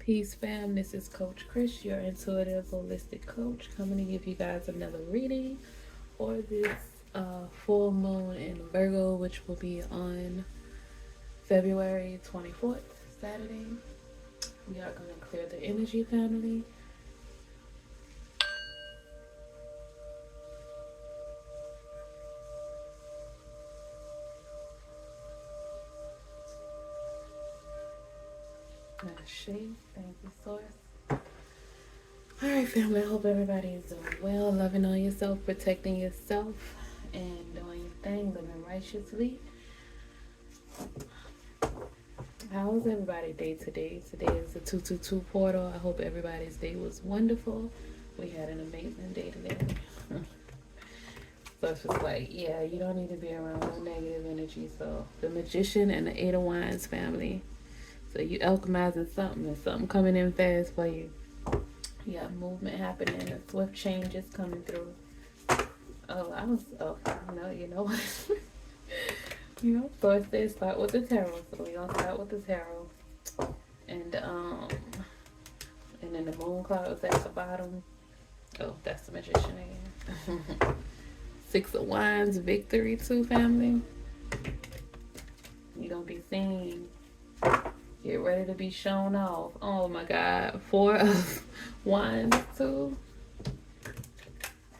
Peace, fam. This is Coach Chris, your intuitive holistic coach, coming to give you guys another reading for this full moon in Virgo, which will be on February 24th, Saturday. We are going to clear the energy, family. Thank you, Source. Alright, family, I hope everybody is doing well, loving on yourself, protecting yourself, and doing your thing, living righteously. How was everybody's day today? Today is the 222 portal. I hope everybody's day was wonderful. We had an amazing day today. So it's just like, yeah, you don't need to be around no negative energy. So the Magician and the Eight of Wands, family. So you alchemizing something and something coming in fast for you. You got movement happening, a swift changes coming through. You know what? So it says start with the tarot. So we're gonna start with the tarot. And then the moon card was at the bottom. Oh, that's the Magician again. Six of Wands, victory too, family. You're gonna be seen. Get ready to be shown off. Oh my God. Four of Wands too.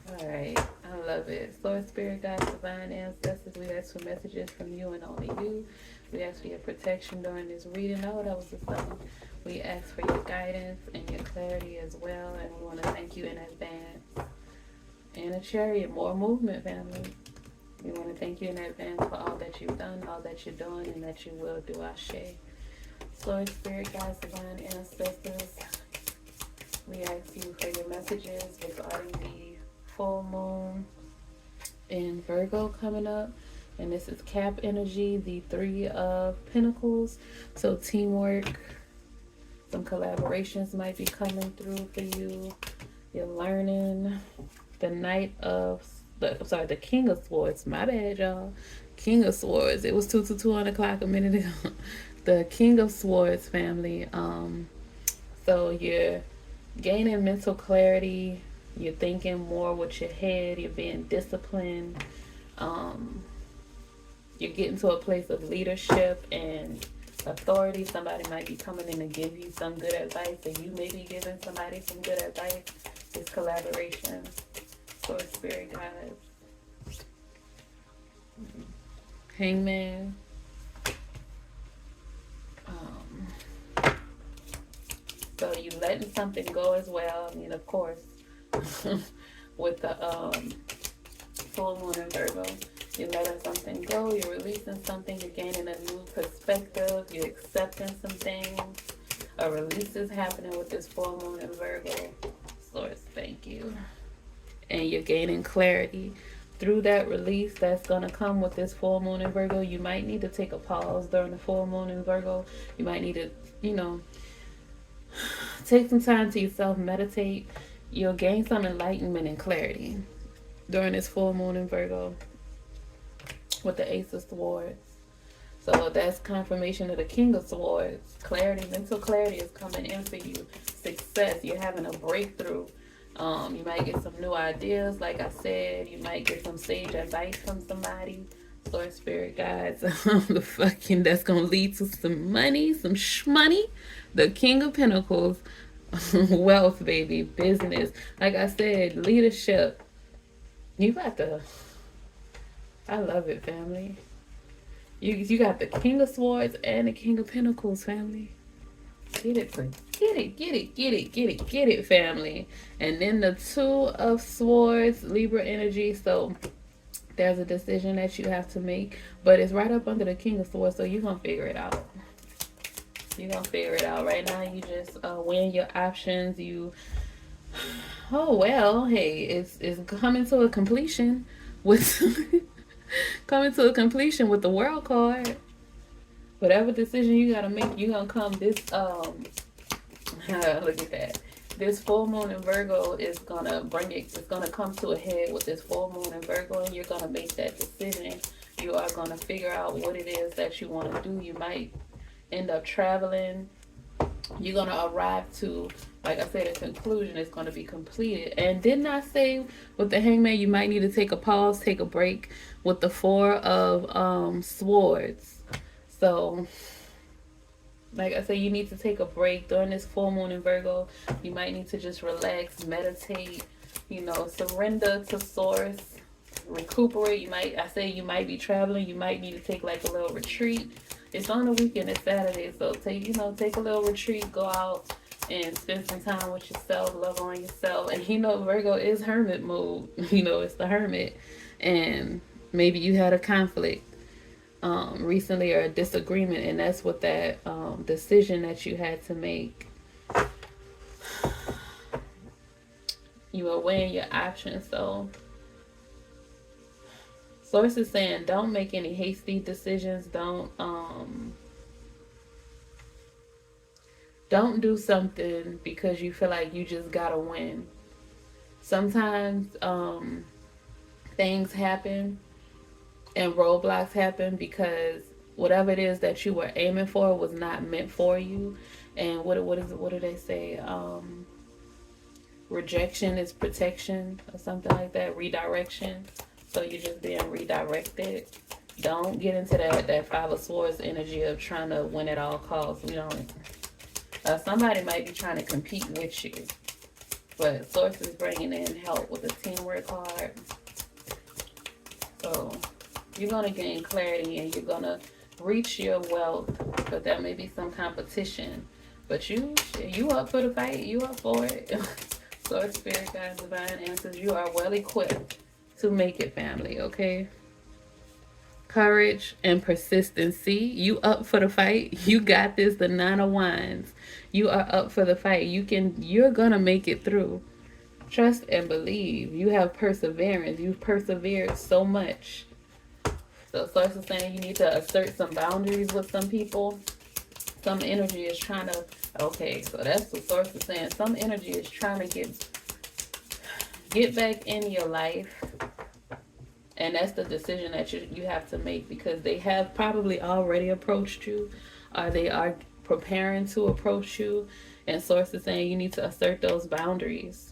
Alright. I love it. Source, Spirit, Guides, Divine Ancestors, we ask for messages from you and only you. We ask for your protection during this reading. Oh, that was the sun. We ask for your guidance and your clarity as well. And we want to thank you in advance. And a Chariot, more movement, family. We want to thank you in advance for all that you've done, all that you're doing, and that you will do. Ashe. Source, Spirit, Guides, Divine Ancestors, we ask you for your messages regarding the full moon in Virgo coming up. And this is Cap energy, the Three of Pentacles. So teamwork, some collaborations might be coming through for you. You're learning. The King of Swords. My bad, y'all. King of Swords. It was 2 on the clock a minute ago. The King of Swords, family. So you're gaining mental clarity. You're thinking more with your head. You're being disciplined. You're getting to a place of leadership and authority. Somebody might be coming in to give you some good advice, and you may be giving somebody some good advice. It's collaboration. Source, Spirit, Guides. Hangman. So you letting something go as well. I mean, of course, with the full moon in Virgo, you're letting something go. You're releasing something. You're gaining a new perspective. You're accepting some things. A release is happening with this full moon in Virgo. Source, thank you. And you're gaining clarity through that release that's going to come with this full moon in Virgo. You might need to take a pause during the full moon in Virgo. You might need to, take some time to yourself, meditate. You'll gain some enlightenment and clarity during this full moon in Virgo with the Ace of Swords. So that's confirmation of the King of Swords. Clarity, mental clarity is coming in for you. Success, you're having a breakthrough. You might get some new ideas, like I said. You might get some sage advice from somebody. Source, Spirit, Guides. That's gonna lead to some money, some shmoney. The King of Pentacles, wealth, baby, business. Like I said, leadership. You got I love it, family. You got the King of Swords and the King of Pentacles, family. Get it, family. And then the Two of Swords, Libra energy. So there's a decision that you have to make, but it's right up under the King of Swords, so you're gonna figure it out. Right now. You just weighing your options. It's coming to a completion with the World card. Whatever decision you gotta make, you're gonna come this look at that. This full moon in Virgo is gonna it's gonna come to a head with this full moon in Virgo, and you're gonna make that decision. You are gonna figure out what it is that you want to do. You might end up traveling You're going to arrive to, like I said, a conclusion is going to be completed. And didn't I say with the hangman, you might need to take a pause, take a break with the four of swords. So, like I said, you need to take a break during this full moon in Virgo. You might need to just relax, meditate, surrender to source, recuperate. You might be traveling. You might need to take like a little retreat. It's on the weekend. It's Saturday, so take a little retreat. Go out and spend some time with yourself. Love on yourself. And Virgo is hermit mode. It's the hermit, and maybe you had a conflict recently or a disagreement, and that's what that decision that you had to make. You were weighing your options, so Source is saying don't make any hasty decisions. Don't do something because you feel like you just gotta win. Sometimes things happen and roadblocks happen because whatever it is that you were aiming for was not meant for you. And what do they say? Rejection is protection or something like that. Redirection. So you're just being redirected. Don't get into that Five of Swords energy of trying to win at all costs. Somebody might be trying to compete with you, but Source is bringing in help with a teamwork card. So you're gonna gain clarity and you're gonna reach your wealth, but there may be some competition. But you up for the fight. You up for it. Source, Spirit, Guides, Divine Answers. You are well equipped to make it, family, okay? Courage and persistency. You up for the fight. You got this. The Nine of Wands. You are up for the fight. You're gonna make it through. Trust and believe. You have perseverance. You've persevered so much. So Source is saying you need to assert some boundaries with some people. Some energy is trying to, okay, so that's what Source is saying. Some energy is trying to get back in your life. And that's the decision that you have to make, because they have probably already approached you, or they are preparing to approach you. And Source is saying you need to assert those boundaries.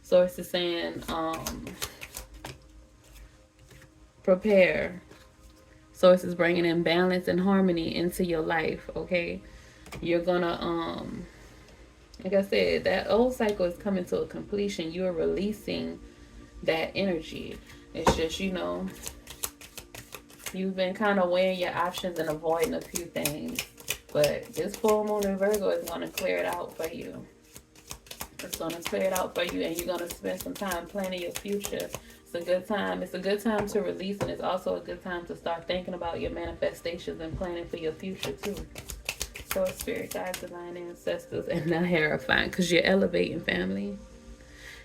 Source is saying prepare. Source is bringing in balance and harmony into your life, okay? You're gonna, like I said, that old cycle is coming to a completion. You're releasing that energy. It's just, you've been kind of weighing your options and avoiding a few things. But this full moon in Virgo is going to clear it out for you. It's going to clear it out for you, and you're going to spend some time planning your future. It's a good time. It's a good time to release, and it's also a good time to start thinking about your manifestations and planning for your future, too. So, Spirit, Guides, Divine Ancestors, and now Hierophant, because you're elevating, family.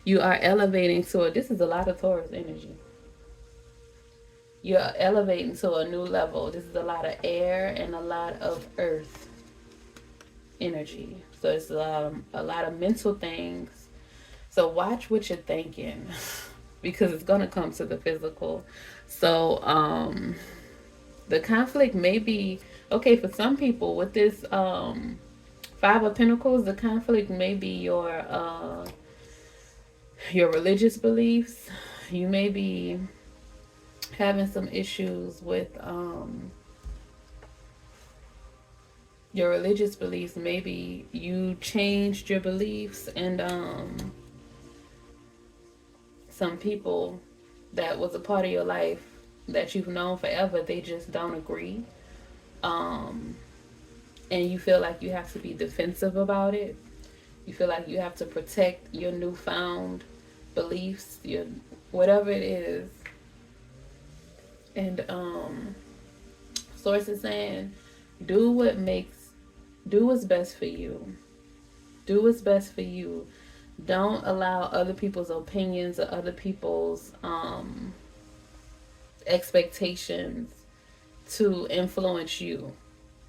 You are elevating to this is a lot of Taurus energy. You're elevating to a new level. This is a lot of air and a lot of earth energy. So it's a lot of mental things. So watch what you're thinking, because it's going to come to the physical. So the conflict may be, okay, for some people with this Five of Pentacles, the conflict may be your religious beliefs. You may be having some issues with your religious beliefs. Maybe you changed your beliefs, and some people that was a part of your life that you've known forever, they just don't agree. And you feel like you have to be defensive about it. You feel like you have to protect your newfound beliefs, your whatever it is. And Source is saying, do what's best for you. Do what's best for you. Don't allow other people's opinions or other people's expectations to influence you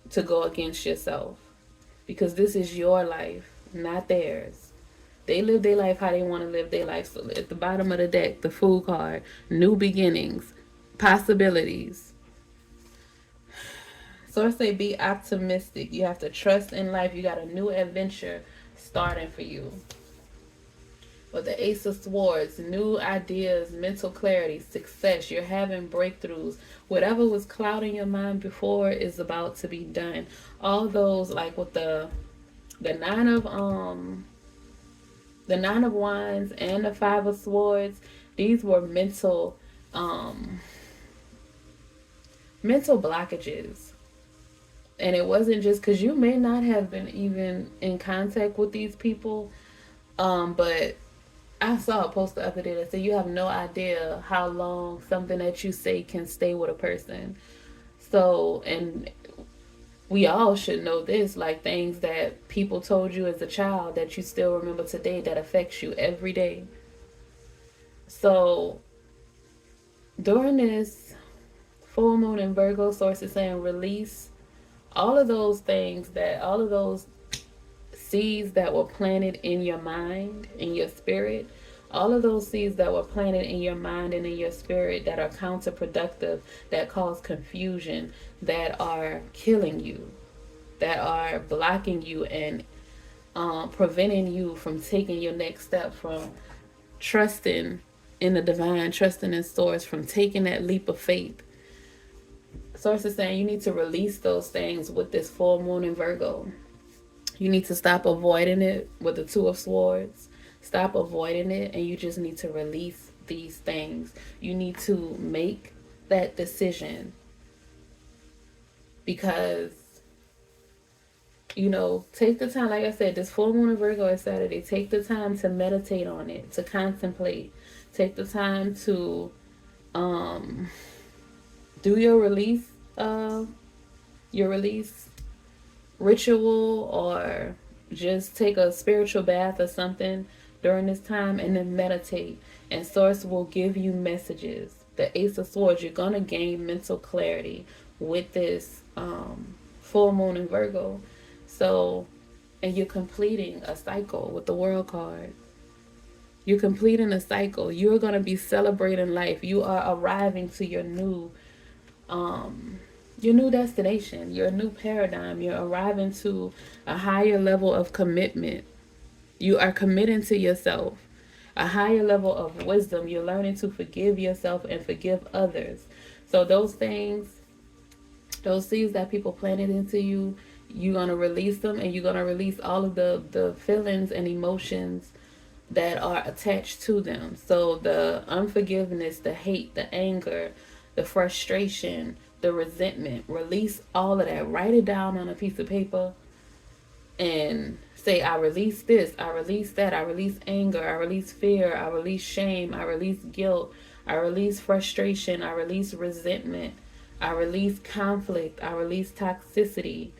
to go against yourself, because this is your life, not theirs. They live their life how they want to live their life. So at the bottom of the deck, the Fool card, new beginnings, possibilities. Source say be optimistic. You have to trust in life. You got a new adventure starting for you. With the Ace of Swords, new ideas, mental clarity, success. You're having breakthroughs. Whatever was clouding your mind before is about to be done. All those, like with the nine of wands and the 5 of swords, these were mental blockages. And it wasn't just because you may not have been even in contact with these people, but I saw a post the other day that said you have no idea how long something that you say can stay with a person. So, and we all should know this, like things that people told you as a child that you still remember today that affects you every day. So, during this full moon in Virgo, source is saying release all of those seeds that were planted in your mind, in your spirit, all of those seeds that were planted in your mind and in your spirit that are counterproductive, that cause confusion, that are killing you, that are blocking you and preventing you from taking your next step, from trusting in the divine, trusting in source, from taking that leap of faith. Source is saying you need to release those things with this full moon in Virgo. You need to stop avoiding it with the 2 of swords. Stop avoiding it, and you just need to release these things. You need to make that decision because, take the time. Like I said, this full moon in Virgo is Saturday. Take the time to meditate on it, to contemplate. Take the time to do your release ritual, or just take a spiritual bath or something during this time, and then meditate, and source will give you messages. The Ace of Swords, you're gonna gain mental clarity with this full moon in Virgo. So, and you're completing a cycle with the World card. You're completing a cycle. You're gonna be celebrating life. You are arriving to your new destination, your new paradigm. You're arriving to a higher level of commitment. You are committing to yourself, a higher level of wisdom. You're learning to forgive yourself and forgive others. So those things, those seeds that people planted into you, you're going to release them, and you're going to release all of the feelings and emotions that are attached to them. So the unforgiveness, the hate, the anger, the frustration, the resentment, release all of that. Write it down on a piece of paper and say, I release this, I release that, I release anger, I release fear, I release shame, I release guilt, I release frustration, I release resentment, I release conflict, I release toxicity,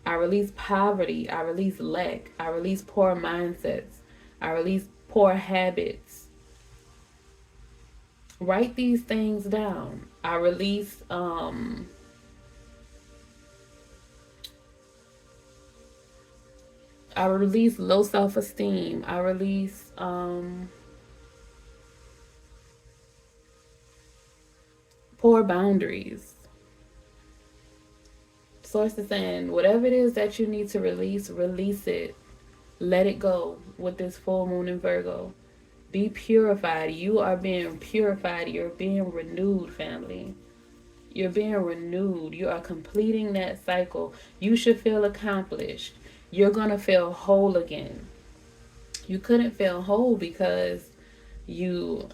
I release poverty, I release lack, I release poor mindsets, I release poor habits. Write these things down. I release low self-esteem. I release poor boundaries. Source is saying whatever it is that you need to release, release it. Let it go with this full moon in Virgo. Be purified. You are being purified. You're being renewed, family. You're being renewed. You are completing that cycle. You should feel accomplished. You're going to feel whole again. You couldn't feel whole because you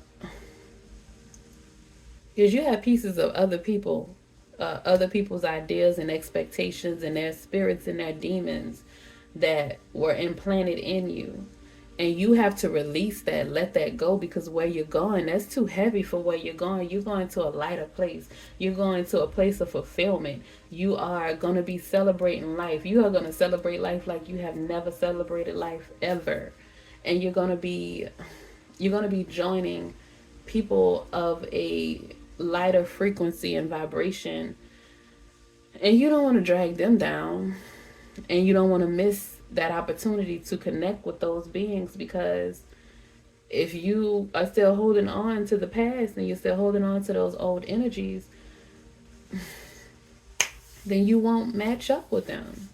have pieces of other people, other people's ideas and expectations and their spirits and their demons that were implanted in you. And you have to release that, let that go, because where you're going, that's too heavy for where you're going. You're going to a lighter place. You're going to a place of fulfillment. You are going to be celebrating life. You are going to celebrate life like you have never celebrated life ever. And you're going to be joining people of a lighter frequency and vibration. And you don't want to drag them down. And you don't want to miss that opportunity to connect with those beings, because if you are still holding on to the past and you're still holding on to those old energies, then you won't match up with them.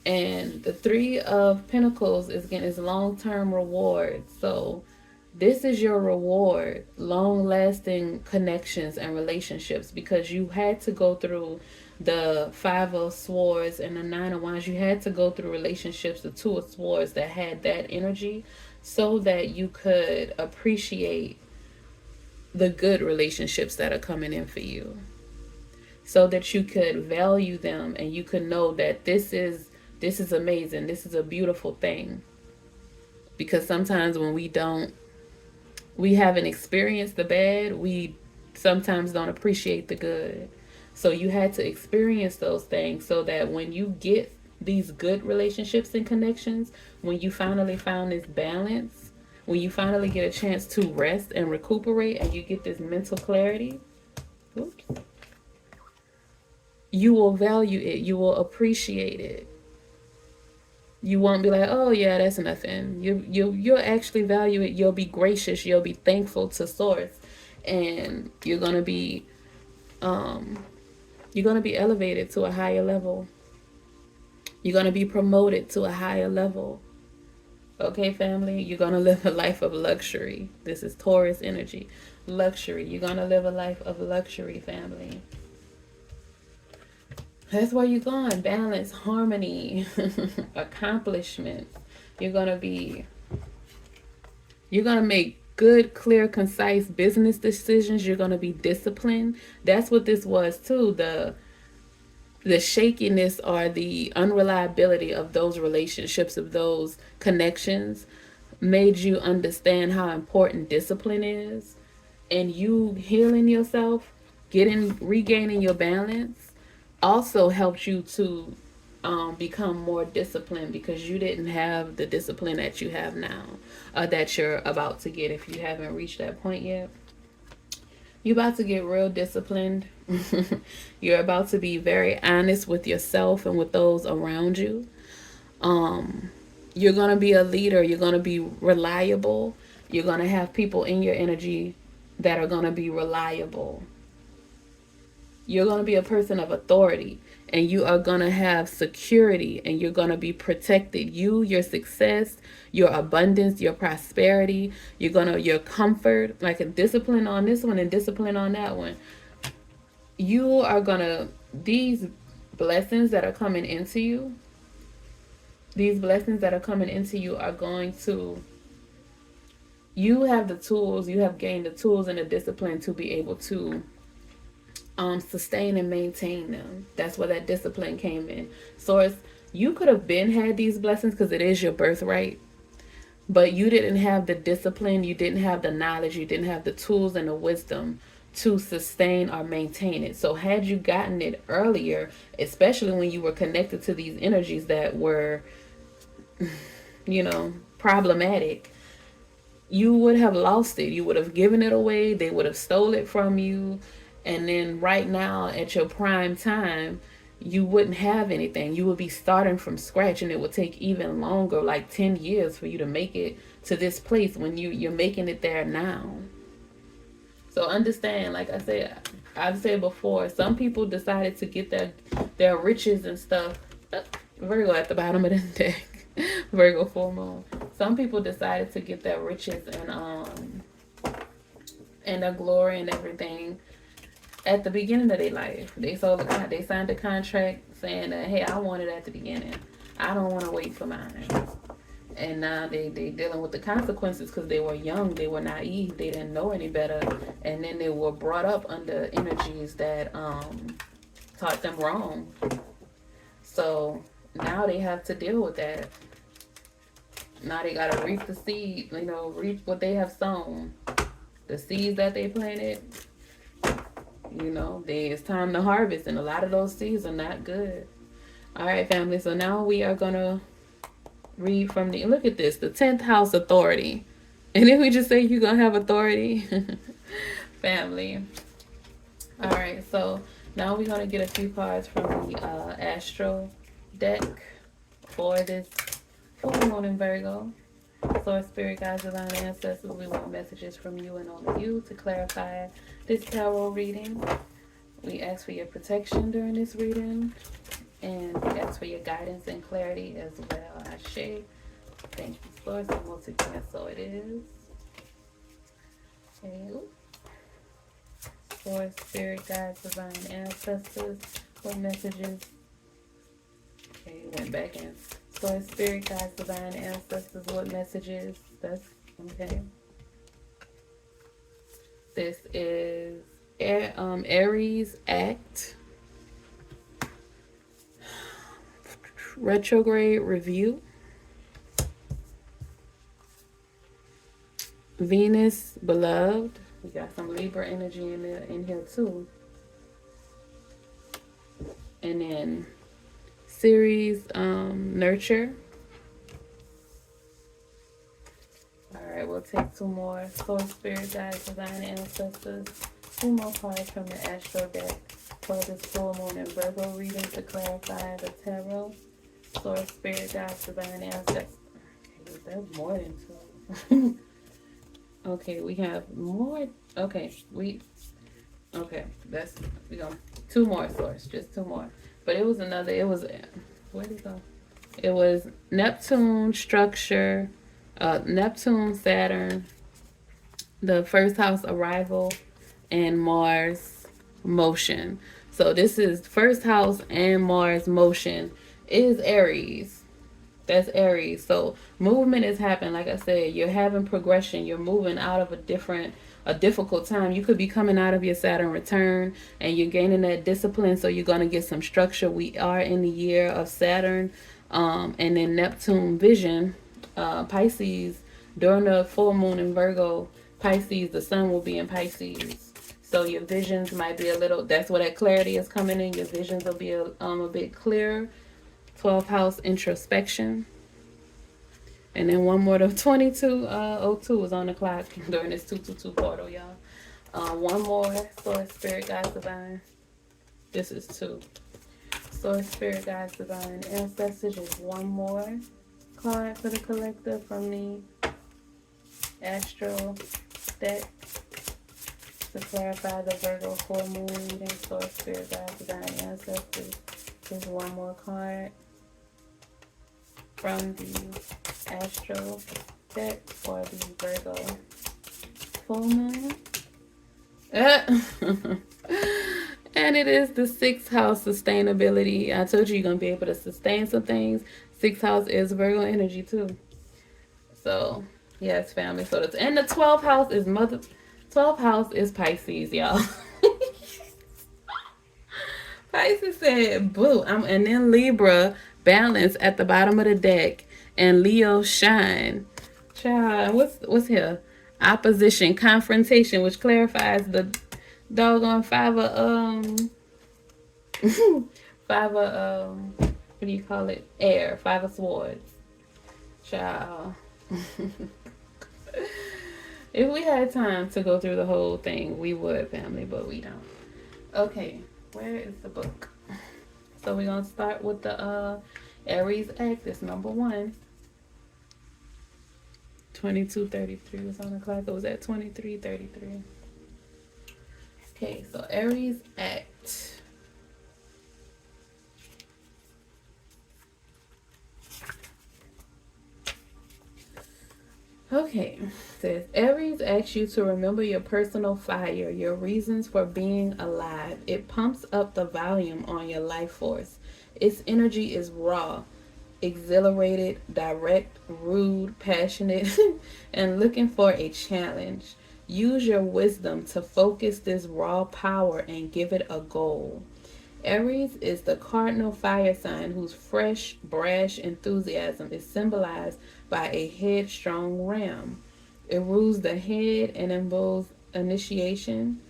And the Three of Pentacles is, again, is long-term reward. So this is your reward, long-lasting connections and relationships, because you had to go through the Five of Swords and the Nine of Wands. You had to go through relationships, the Two of Swords, that had that energy, so that you could appreciate the good relationships that are coming in for you, so that you could value them and you could know that this is amazing, this is a beautiful thing. Because sometimes when we haven't experienced the bad, we sometimes don't appreciate the good. So you had to experience those things so that when you get these good relationships and connections, when you finally found this balance, when you finally get a chance to rest and recuperate and you get this mental clarity, oops, you will value it, you will appreciate it. You won't be like, oh yeah, that's nothing. You'll actually value it. You'll be gracious. You'll be thankful to Source, and um you're gonna be elevated to a higher level. You're gonna be promoted to a higher level. Okay, family, you're gonna live a life of luxury. This is Taurus energy, luxury. You're gonna live a life of luxury, family. That's where you're going. Balance, harmony, accomplishments. You're gonna make good, clear, concise business decisions. You're gonna be disciplined. That's what this was too. The shakiness or the unreliability of those relationships, of those connections, made you understand how important discipline is. And you healing yourself, regaining your balance, also helped you to become more disciplined, because you didn't have the discipline that you have now, that you're about to get if you haven't reached that point yet. You're about to get real disciplined. You're about to be very honest with yourself and with those around you. You're going to be a leader. You're going to be reliable. You're going to have people in your energy that are going to be reliable. You're going to be a person of authority, and you are going to have security, and you're going to be protected. Your success, your abundance, your prosperity, your comfort, like a discipline on this one and discipline on that one. These blessings that are coming into you, are going to, you have the tools, you have gained the tools and the discipline to be able to sustain and maintain them. That's where that discipline came in. So you could have had these blessings because it is your birthright, but you didn't have the discipline, you didn't have the knowledge, you didn't have the tools and the wisdom to sustain or maintain it. So had you gotten it earlier, especially when you were connected to these energies that were, problematic, you would have lost it. You would have given it away. They would have stole it from you. And then right now at your prime time, you wouldn't have anything. You would be starting from scratch, and it would take even longer, like 10 years for you to make it to this place when you're making it there now. So understand, like I've said before, some people decided to get their riches and stuff. Virgo at the bottom of the deck. Virgo full moon. Some people decided to get their riches and their glory and everything at the beginning of their life. They signed a contract saying that, hey, I want it at the beginning. I don't want to wait for mine. And now they dealing with the consequences because they were young, they were naive, they didn't know any better, and then they were brought up under energies that taught them wrong. So now they have to deal with that. Now they gotta reap the seed, reap what they have sown, the seeds that they planted. It's time to harvest, and a lot of those seeds are not good. All right, family. So now we are gonna read from look at this, the 10th house, authority. And then we just say you're gonna have authority. Family. All right, so now we're gonna get a few cards from the Astro deck for this full moon in Virgo. So spirit guides, divine ancestors, we want messages from you and only you to clarify this tarot reading. We ask for your protection during this reading, and we ask for your guidance and clarity as well. Ashe. Thank you, Source, and once again, so it is. Okay. Source, Spirit, Guides, Divine Ancestors, what messages? Okay, went back in. Source, Spirit, Guides, Divine Ancestors, what messages? That's okay. This is Aries Act Retrograde Review. Venus Beloved. We got some Libra energy in here too. And then Series Nurture. Alright, we'll take two more. Source, Spirit, Guides, Divine Ancestors. Two more cards from the Astro deck for this full moon and Virgo reading to clarify the tarot. Source, Spirit, Guides, Divine Ancestors. Okay, that's more than two. Okay, we have more. Okay, that's we go. Two more, Source, just two more. But it was another. It was where did it go? It was Neptune structure, Neptune, Saturn, the first house arrival, and Mars motion. So this is first house and Mars motion is Aries. That's Aries. So movement is happening. Like I said, you're having progression. You're moving out of a difficult time. You could be coming out of your Saturn return and you're gaining that discipline. So you're going to get some structure. We are in the year of Saturn. And then Neptune vision, Pisces, during the full moon in Virgo, Pisces, the sun will be in Pisces. So your visions might be a little, that's where that clarity is coming in. Your visions will be a bit clearer. 12th house introspection. And then one more, the 2202 is on the clock during this 222 portal, y'all. One more, Source, Spirit, Guides, Divine. This is two. Source, Spirit, Guides, Divine Ancestors. Just one more card for the collective from the Astro deck to clarify the Virgo full moon reading. Source, Spirit, Guides, Divine Ancestors. Just one more card from the Astro deck for the Virgo full moon. And it is the 6th house sustainability. I told you you're going to be able to sustain some things. 6th house is Virgo energy too. So, yes, family. So, and the 12th house is 12th house is Pisces, y'all. Pisces said, boo. And then Libra, balance at the bottom of the deck. And Leo, shine. Child, what's here? Opposition, confrontation, which clarifies the doggone five of what do you call it? Air, 5 of swords. Child. If we had time to go through the whole thing, we would, family, but we don't. Okay, where is the book? So we're gonna start with the Aries Act. It's number 1. 2233 was on the clock. It was at 2333. Okay, so Aries Act. Okay, it says Aries asks you to remember your personal fire, your reasons for being alive. It pumps up the volume on your life force. Its energy is raw, exhilarated, direct, rude, passionate, and looking for a challenge. Use your wisdom to focus this raw power and give it a goal. Aries is the cardinal fire sign whose fresh, brash enthusiasm is symbolized by a headstrong ram. It rules the head and involves initiation,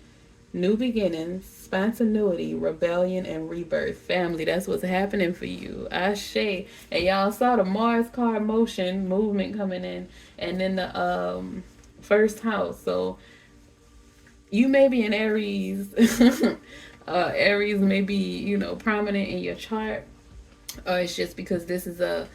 new beginnings, spontaneity, rebellion, and rebirth. Family, that's what's happening for you. Ashe. And y'all saw the Mars card motion, movement coming in, and then the first house. So you may be an Aries. Aries may be, prominent in your chart. Or it's just because this is a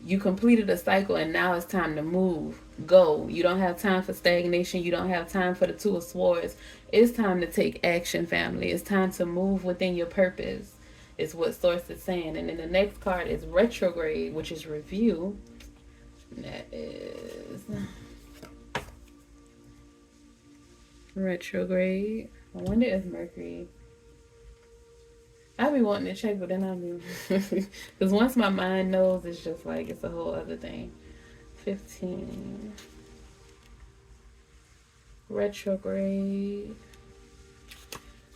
You completed a cycle and now it's time to move. Go. You don't have time for stagnation. You don't have time for the Two of Swords. It's time to take action, family. It's time to move within your purpose, is what Source is saying. And then the next card is retrograde, which is review. That is retrograde. I wonder if Mercury. I be wanting to check, but then I be because once my mind knows, it's just like it's a whole other thing. 15 retrograde.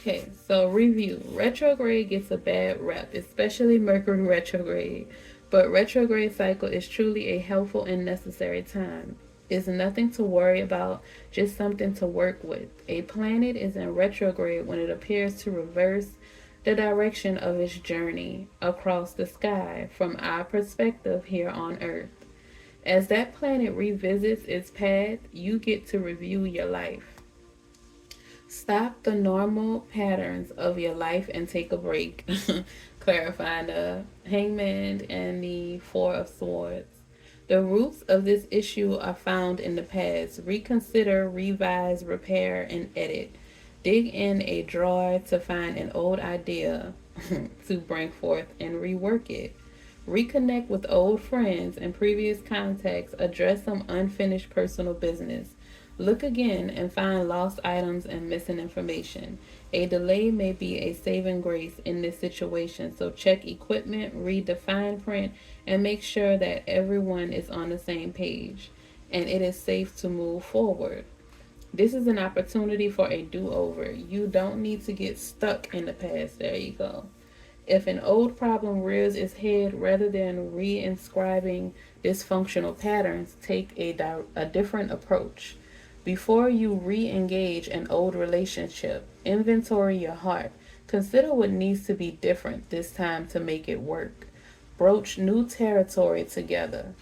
Okay, so review. Retrograde gets a bad rep, especially Mercury retrograde. But retrograde cycle is truly a helpful and necessary time. It's nothing to worry about, just something to work with. A planet is in retrograde when it appears to reverse the direction of its journey across the sky from our perspective here on Earth. As that planet revisits its path, you get to review your life. Stop the normal patterns of your life and take a break. Clarifying the Hangman and the Four of Swords. The roots of this issue are found in the past. Reconsider, revise, repair, and edit. Dig in a drawer to find an old idea to bring forth and rework it. Reconnect with old friends and previous contacts. Address some unfinished personal business. Look again and find lost items and missing information. A delay may be a saving grace in this situation, so check equipment, read the fine print, and make sure that everyone is on the same page and it is safe to move forward. This is an opportunity for a do-over. You don't need to get stuck in the past. There you go. If an old problem rears its head, rather than reinscribing dysfunctional patterns, take a different approach. Before you re-engage an old relationship, inventory your heart. Consider what needs to be different this time to make it work. Broach new territory together.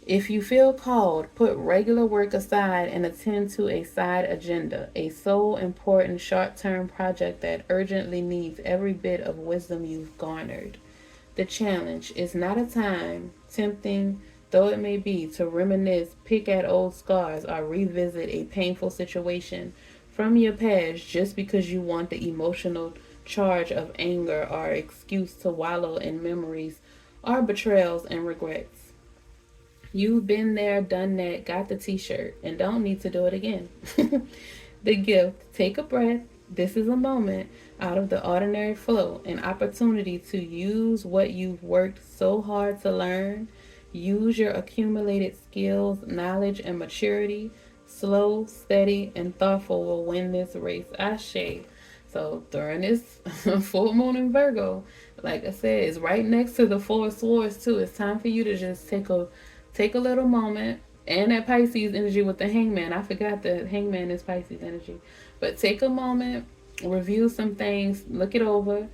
If you feel called, put regular work aside and attend to a side agenda, a sole important short-term project that urgently needs every bit of wisdom you've garnered. The challenge is not a time, tempting though it may be, to reminisce, pick at old scars, or revisit a painful situation from your past just because you want the emotional charge of anger or excuse to wallow in memories or betrayals and regrets. You've been there, done that, got the t-shirt, and don't need to do it again. The gift, take a breath. This is a moment out of the ordinary flow, an opportunity to use what you've worked so hard to learn. Use your accumulated skills, knowledge, and maturity. Slow, steady, and thoughtful will win this race. Ashe. So during this full moon in Virgo, like I said, it's right next to the Four of Swords too. It's time for you to just take a little moment. And that Pisces energy with the Hangman. I forgot the Hangman is Pisces energy. But take a moment, review some things, look it over,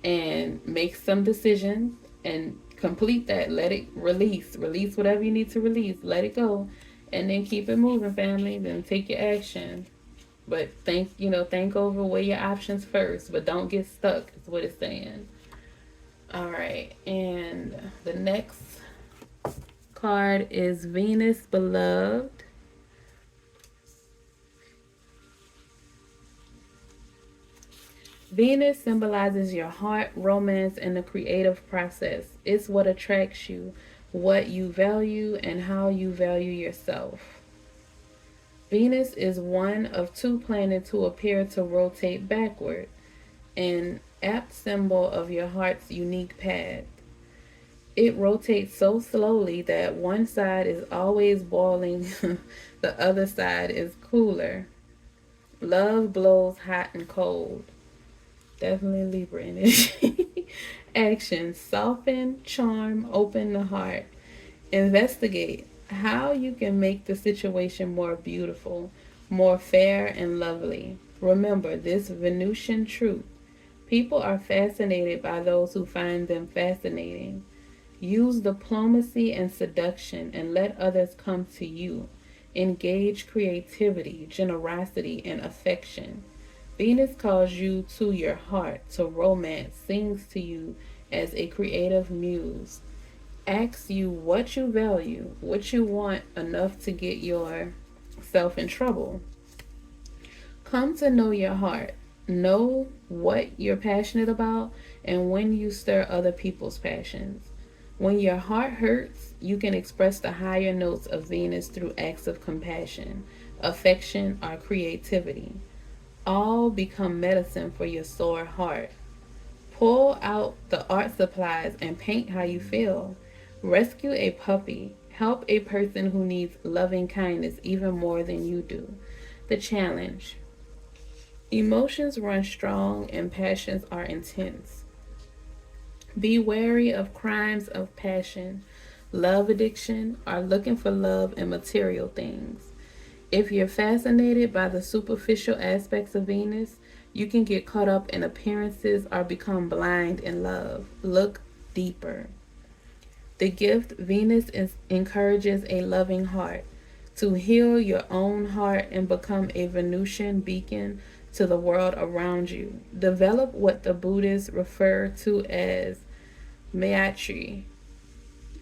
and make some decisions and complete that. Let it release. Release whatever you need to release. Let it go. And then keep it moving, family. Then take your action. But think over, weigh your options first. But don't get stuck, is what it's saying. Alright. And the next card is Venus Beloved. Venus symbolizes your heart, romance, and the creative process. It's what attracts you, what you value, and how you value yourself. Venus is one of two planets who appear to rotate backward, an apt symbol of your heart's unique path. It rotates so slowly that one side is always boiling, the other side is cooler. Love blows hot and cold. Definitely Libra energy. Action. Soften, charm, open the heart. Investigate how you can make the situation more beautiful, more fair and lovely. Remember this Venusian truth. People are fascinated by those who find them fascinating. Use diplomacy and seduction and let others come to you. Engage creativity, generosity, and affection. Venus calls you to your heart, to romance, sings to you as a creative muse. asks you what you value, what you want enough to get yourself in trouble. Come to know your heart. Know what you're passionate about and when you stir other people's passions. When your heart hurts, you can express the higher notes of Venus through acts of compassion, affection, or creativity. All become medicine for your sore heart. Pull out the art supplies and paint how you feel. Rescue a puppy. Help a person who needs loving kindness even more than you do. The challenge: emotions run strong and passions are intense. Be wary of crimes of passion, love addiction, or looking for love in material things. If you're fascinated by the superficial aspects of Venus, you can get caught up in appearances or become blind in love. Look deeper. The gift Venus encourages a loving heart. To heal your own heart and become a Venusian beacon to the world around you. Develop what the Buddhists refer to as Maitri,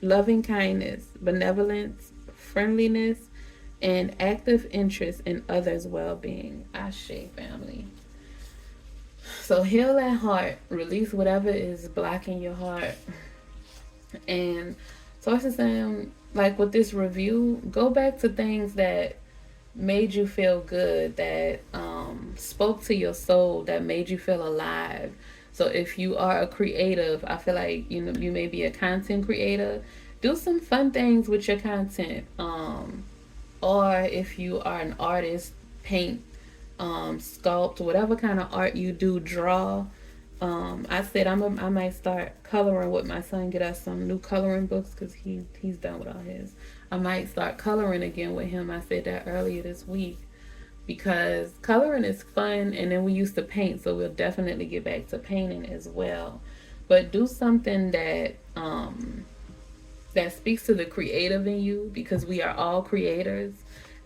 loving kindness, benevolence, friendliness, and active interest in others' well being. Ashe, family. So heal that heart, release whatever is blocking your heart. And so I was saying, like with this review, go back to things that made you feel good, that spoke to your soul, that made you feel alive. So if you are a creative, I feel like you may be a content creator. Do some fun things with your content. Or if you are an artist, paint, sculpt, whatever kind of art you do, draw. I said I might start coloring with my son. Get us some new coloring books because he's done with all his. I might start coloring again with him. I said that earlier this week because coloring is fun, and then we used to paint, so we'll definitely get back to painting as well. But do something that speaks to the creative in you, because we are all creators,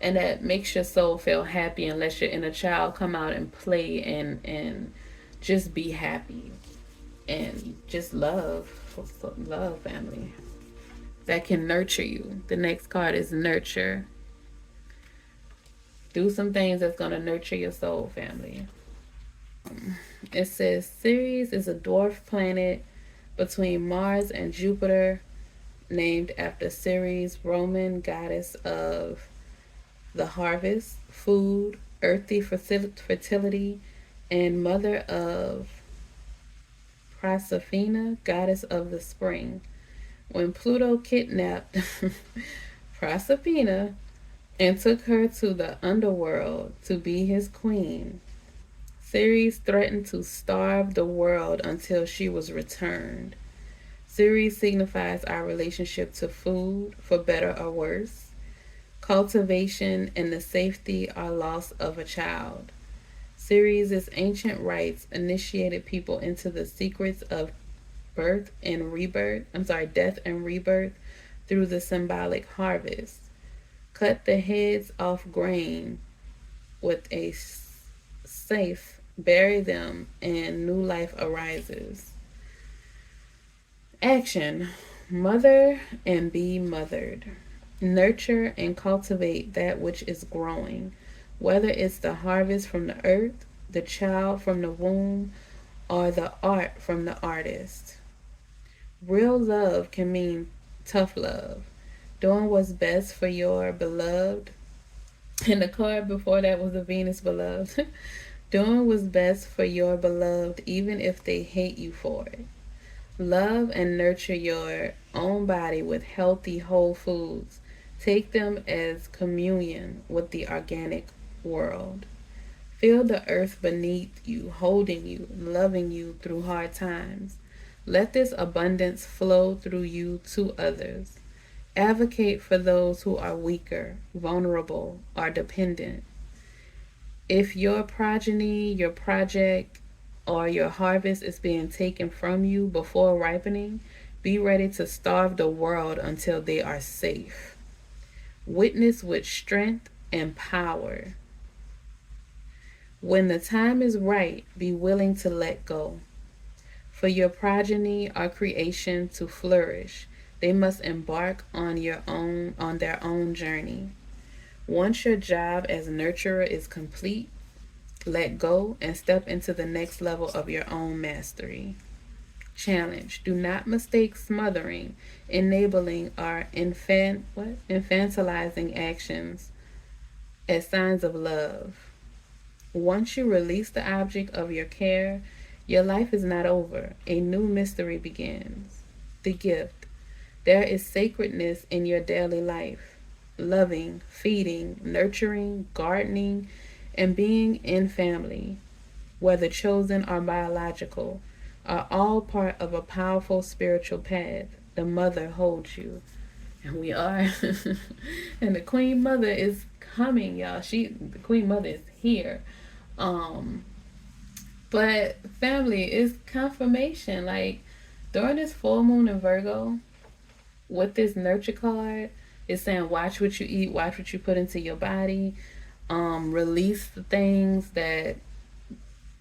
and that makes your soul feel happy and lets your inner child come out and play and just be happy and just love family that can nurture you. The next card is nurture. Do some things that's going to nurture your soul, family. It says Ceres is a dwarf planet between Mars and Jupiter, named after Ceres, Roman goddess of the harvest, food, earthy fertility, and mother of Proserpina, goddess of the spring. When Pluto kidnapped Proserpina and took her to the underworld to be his queen, Ceres threatened to starve the world until she was returned. Ceres signifies our relationship to food, for better or worse, cultivation, and the safety or loss of a child. Ceres' ancient rites initiated people into the secrets of death and rebirth through the symbolic harvest. Cut the heads off grain with a safe, bury them, and new life arises. Action: mother and be mothered. Nurture and cultivate that which is growing, whether it's the harvest from the earth, the child from the womb, or the art from the artist. Real love can mean tough love, doing what's best for your beloved. And the card before that was the Venus beloved. Doing what's best for your beloved, even if they hate you for it. Love and nurture your own body with healthy whole foods. Take them as communion with the organic world. Feel the earth beneath you, holding you, loving you through hard times. Let this abundance flow through you to others. Advocate for those who are weaker, vulnerable, or dependent. If your progeny, your project, or your harvest is being taken from you before ripening, be ready to starve the world until they are safe. Witness with strength and power. When the time is right, be willing to let go. For your progeny or creation to flourish, They must embark on their own journey. Once your job as nurturer is complete, let go and step into the next level of your own mastery. Challenge. Do not mistake smothering, enabling, or infantilizing actions as signs of love. Once you release the object of your care, your life is not over. A new mystery begins. The gift. There is sacredness in your daily life. Loving, feeding, nurturing, gardening, and being in family, whether chosen or biological, are all part of a powerful spiritual path. The mother holds you. And we are. And the Queen Mother is coming, y'all. The Queen Mother is here. Um, but family is confirmation. Like during this full moon in Virgo, with this nurture card, it's saying watch what you eat, watch what you put into your body. Release the things that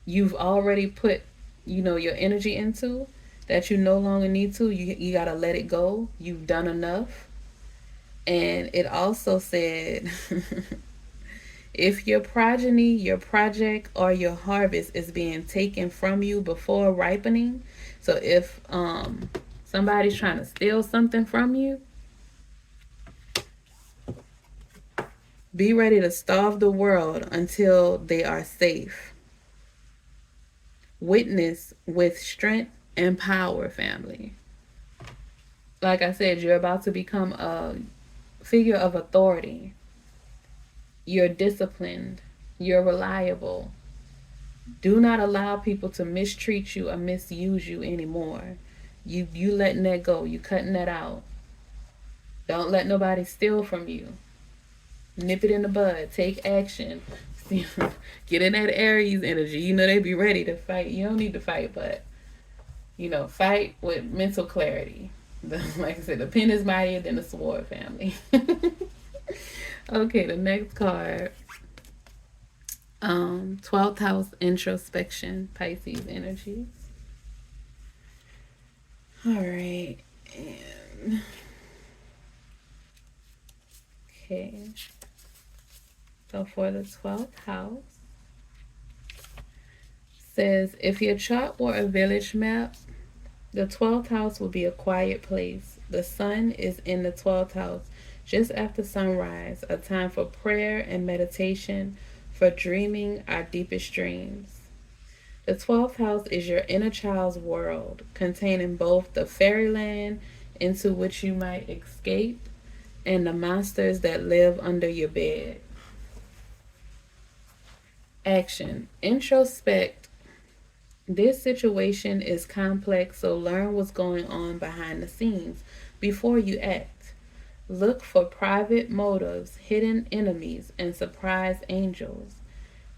you've already put, your energy into that you no longer need to. You gotta let it go. You've done enough. And it also said if your progeny, your project, or your harvest is being taken from you before ripening, so if somebody's trying to steal something from you, be ready to starve the world until they are safe. Witness with strength and power, family. Like I said, you're about to become a figure of authority. You're disciplined. You're reliable. Do not allow people to mistreat you or misuse you anymore. You letting that go. You cutting that out. Don't let nobody steal from you. Nip it in the bud. Take action. Get in that Aries energy. They be ready to fight. You don't need to fight, but fight with mental clarity. Like I said, the pen is mightier than the sword, family. Okay, the next card. 12th house introspection, Pisces energy. All right. And okay. So for the 12th house, says if your chart were a village map, the 12th house will be a quiet place. The sun is in the 12th house just after sunrise, a time for prayer and meditation, for dreaming our deepest dreams. The 12th house is your inner child's world, containing both the fairyland into which you might escape and the monsters that live under your bed. Action. Introspect. This situation is complex, so learn what's going on behind the scenes before you act. Look for private motives, hidden enemies, and surprise angels.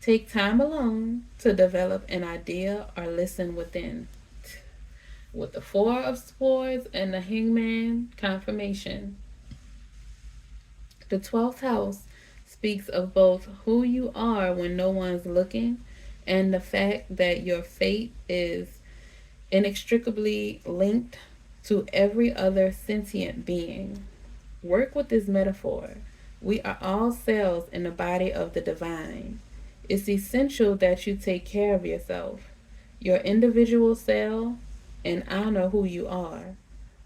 Take time alone to develop an idea or listen within. With the Four of Swords and the Hangman confirmation, the 12th house speaks of both who you are when no one's looking and the fact that your fate is inextricably linked to every other sentient being. Work with this metaphor. We are all cells in the body of the divine. It's essential that you take care of yourself, your individual cell, and honor who you are.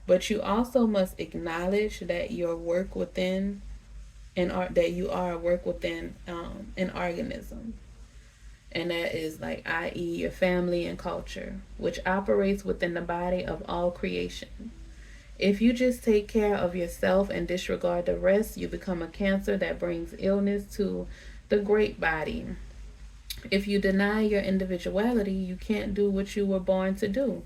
But you also must acknowledge that your work within that you are a work within an organism. And that is like, i.e., your family and culture, which operates within the body of all creation. If you just take care of yourself and disregard the rest, you become a cancer that brings illness to the great body. If you deny your individuality, you can't do what you were born to do.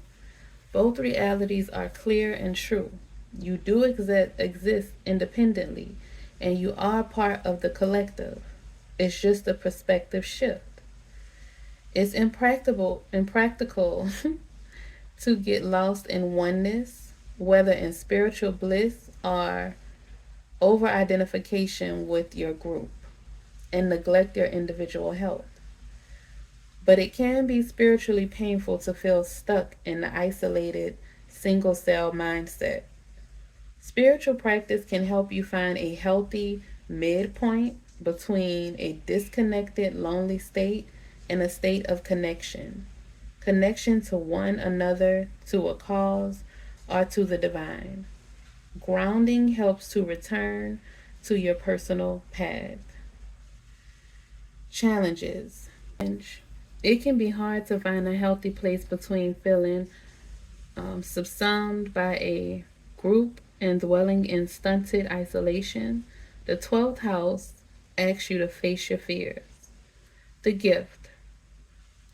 Both realities are clear and true. You do exist independently, and you are part of the collective. It's just a perspective shift. It's impractical to get lost in oneness, whether in spiritual bliss or over identification with your group, and neglect your individual health. But it can be spiritually painful to feel stuck in the isolated single cell mindset. Spiritual practice can help you find a healthy midpoint between a disconnected, lonely state and a state of connection. Connection to one another, to a cause, or to the divine. Grounding helps to return to your personal path. Challenges. It can be hard to find a healthy place between feeling subsumed by a group and dwelling in stunted isolation. The 12th house asks you to face your fears. The gift.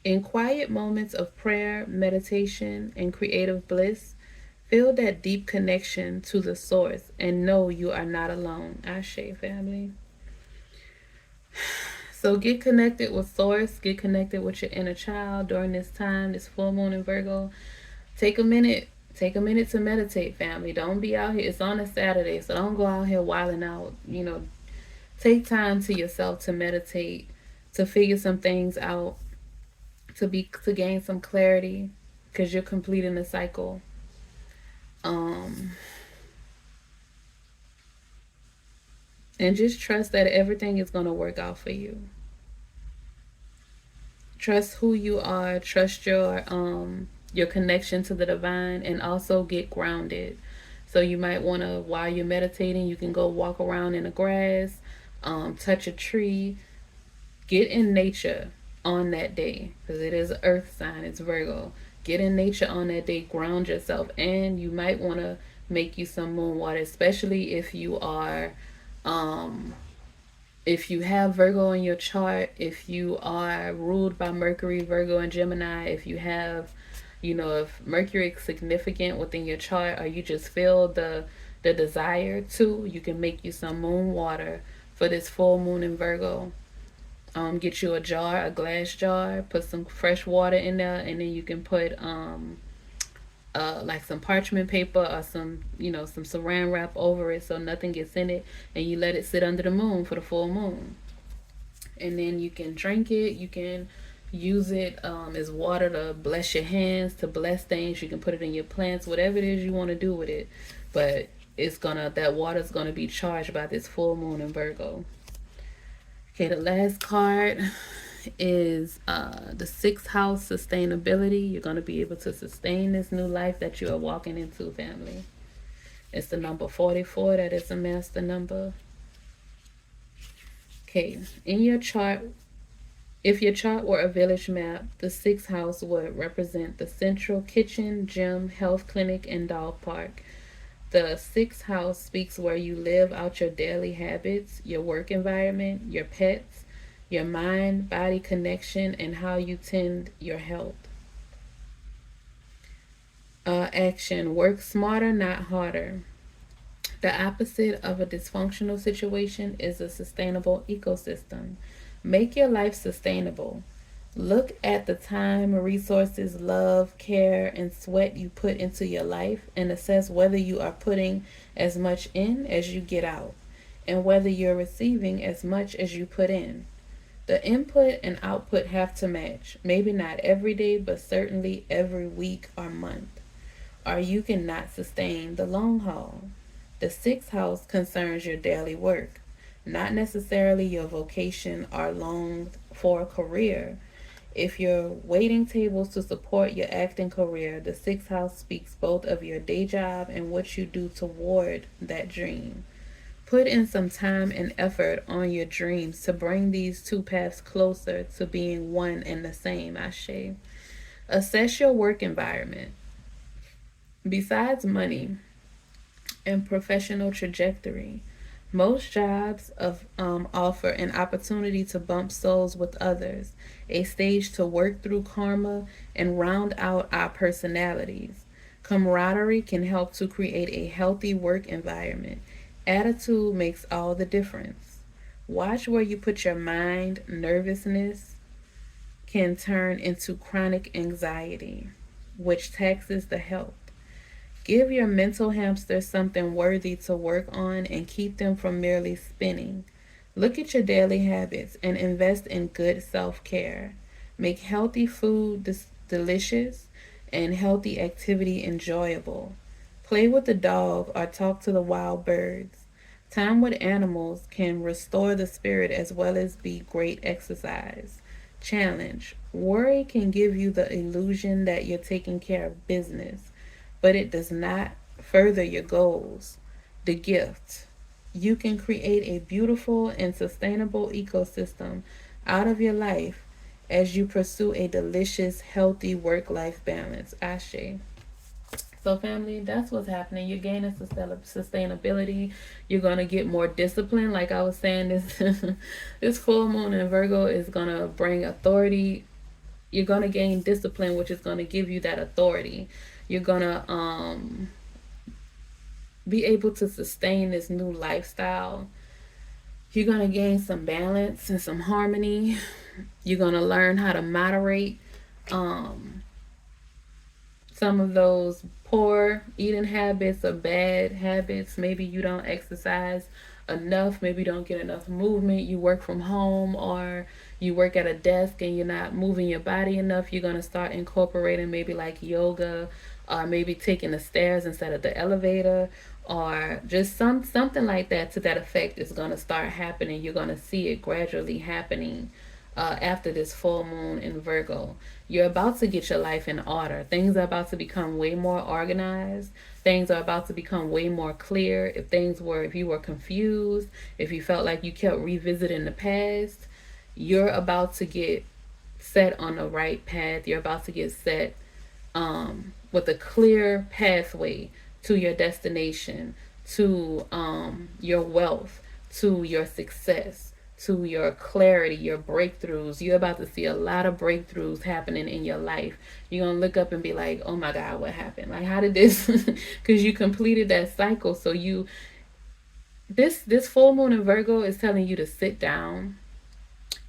In quiet moments of prayer, meditation, and creative bliss, feel that deep connection to the source and know you are not alone. Ashe, family. So get connected with source, get connected with your inner child during this time, this full moon in Virgo. Take a minute. Take a minute to meditate, family. Don't be out here. It's on a Saturday, so don't go out here wilding out. Take time to yourself to meditate, to figure some things out, to gain some clarity, because you're completing the cycle. Um, and just trust that everything is gonna work out for you. Trust who you are. Trust your connection to the divine, and also get grounded. So you might want to, while you're meditating, you can go walk around in the grass, touch a tree, get in nature on that day, because it is an earth sign, it's Virgo. Get in nature on that day, ground yourself, and you might want to make you some moon water, especially if you have Virgo in your chart, if you are ruled by Mercury, Virgo, and Gemini, if you have, if Mercury is significant within your chart, or you just feel the desire to, you can make you some moon water for this full moon in Virgo. Get you a jar, a glass jar, put some fresh water in there, and then you can put like some parchment paper or some saran wrap over it so nothing gets in it, and you let it sit under the moon for the full moon. And then you can drink it. You can use it as water to bless your hands, to bless things. You can put it in your plants, whatever it is you want to do with it. But that water's gonna be charged by this full moon in Virgo. Okay, the last card is the sixth house, sustainability. You're going to be able to sustain this new life that you are walking into, family. It's the number 44. That is a master number. Okay, in your chart, if your chart were a village map, the sixth house would represent the central kitchen, gym, health clinic, and dog park. The sixth house speaks where you live out your daily habits, your work environment, your pets, your mind body connection, and how you tend your health. Action. Work smarter, not harder. The opposite of a dysfunctional situation is a sustainable ecosystem. Make your life sustainable. Look at the time, resources, love, care, and sweat you put into your life, and assess whether you are putting as much in as you get out, and whether you're receiving as much as you put in. The input and output have to match. Maybe not every day, but certainly every week or month, or you cannot sustain the long haul. The sixth house concerns your daily work, not necessarily your vocation or long for a career. If you're waiting tables to support your acting career, the sixth house speaks both of your day job and what you do toward that dream. Put in some time and effort on your dreams to bring these two paths closer to being one and the same. Ashe. Assess your work environment. Besides money and professional trajectory, most jobs offer an opportunity to bump souls with others, a stage to work through karma and round out our personalities. Camaraderie can help to create a healthy work environment. Attitude makes all the difference. Watch where you put your mind. Nervousness can turn into chronic anxiety, which taxes the health. Give your mental hamster something worthy to work on and keep them from merely spinning. Look at your daily habits and invest in good self care. Make healthy food delicious and healthy activity enjoyable. Play with the dog or talk to the wild birds. Time with animals can restore the spirit as well as be great exercise. Challenge. Worry can give you the illusion that you're taking care of business, but it does not further your goals. The gift. You can create a beautiful and sustainable ecosystem out of your life as you pursue a delicious, healthy work life balance. Ashe. So, family, that's what's happening. You're gaining sustainability. You're gonna get more discipline. Like I was saying, this this full moon in Virgo is gonna bring authority. You're gonna gain discipline, which is gonna give you that authority. You're gonna be able to sustain this new lifestyle. You're gonna gain some balance and some harmony. You're gonna learn how to moderate um some of those poor eating habits or bad habits. Maybe you don't exercise enough, maybe you don't get enough movement, you work from home or you work at a desk and you're not moving your body enough. You're going to start incorporating maybe like yoga or maybe taking the stairs instead of the elevator or just something like that to that effect is going to start happening. You're going to see it gradually happening after this full moon in Virgo. You're about to get your life in order. Things are about to become way more organized. Things are about to become way more clear. If you were confused, if you felt like you kept revisiting the past, you're about to get set on the right path. You're about to get set with a clear pathway to your destination, to your wealth, to your success, to your clarity, your breakthroughs. You're about to see a lot of breakthroughs happening in your life. You're going to look up and be like, oh my God, what happened? Like, how did this? Because you completed that cycle. So this full moon in Virgo is telling you to sit down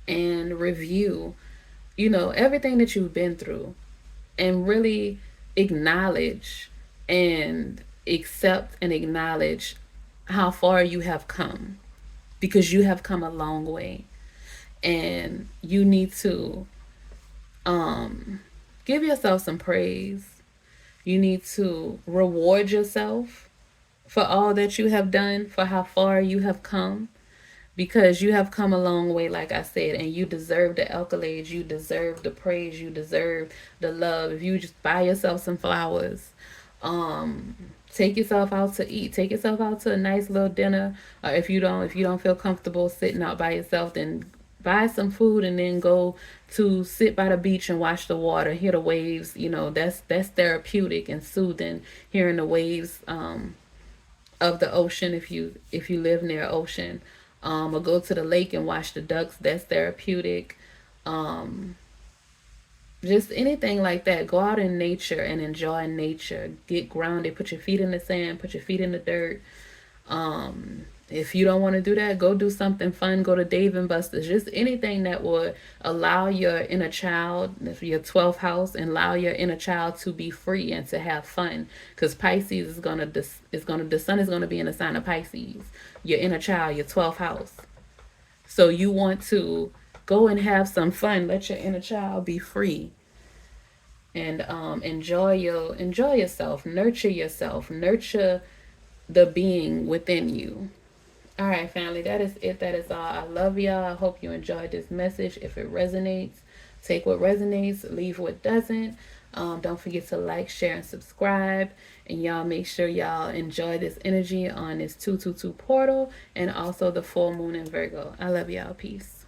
and review, everything that you've been through and really acknowledge and accept and acknowledge how far you have come, because you have come a long way and you need to give yourself some praise. You need to reward yourself for all that you have done, for how far you have come, because you have come a long way, like I said, and you deserve the accolades, you deserve the praise, you deserve the love. If you just buy yourself some flowers, take yourself out to eat, take yourself out to a nice little dinner, or if you don't feel comfortable sitting out by yourself, then buy some food and then go to sit by the beach and watch the water, hear the waves. That's therapeutic and soothing, hearing the waves of the ocean, if you live near ocean, or go to the lake and watch the ducks. That's therapeutic. um just anything like that. Go out in nature and enjoy nature. Get grounded. Put your feet in the sand. Put your feet in the dirt. If you don't want to do that, go do something fun. Go to Dave and Buster's. Just anything that would allow your inner child, your 12th house, and allow your inner child to be free and to have fun. Because Pisces the sun is gonna be in the sign of Pisces. Your inner child, your 12th house. So you want to go and have some fun. Let your inner child be free and enjoy yourself. Nurture the being within you. All right, family, that is it. That is all. I love y'all. I hope you enjoyed this message. If it resonates, take what resonates, leave what doesn't. Don't forget to like, share, and subscribe. And y'all make sure y'all enjoy this energy on this 222 portal and also the full moon in Virgo. I love y'all. Peace.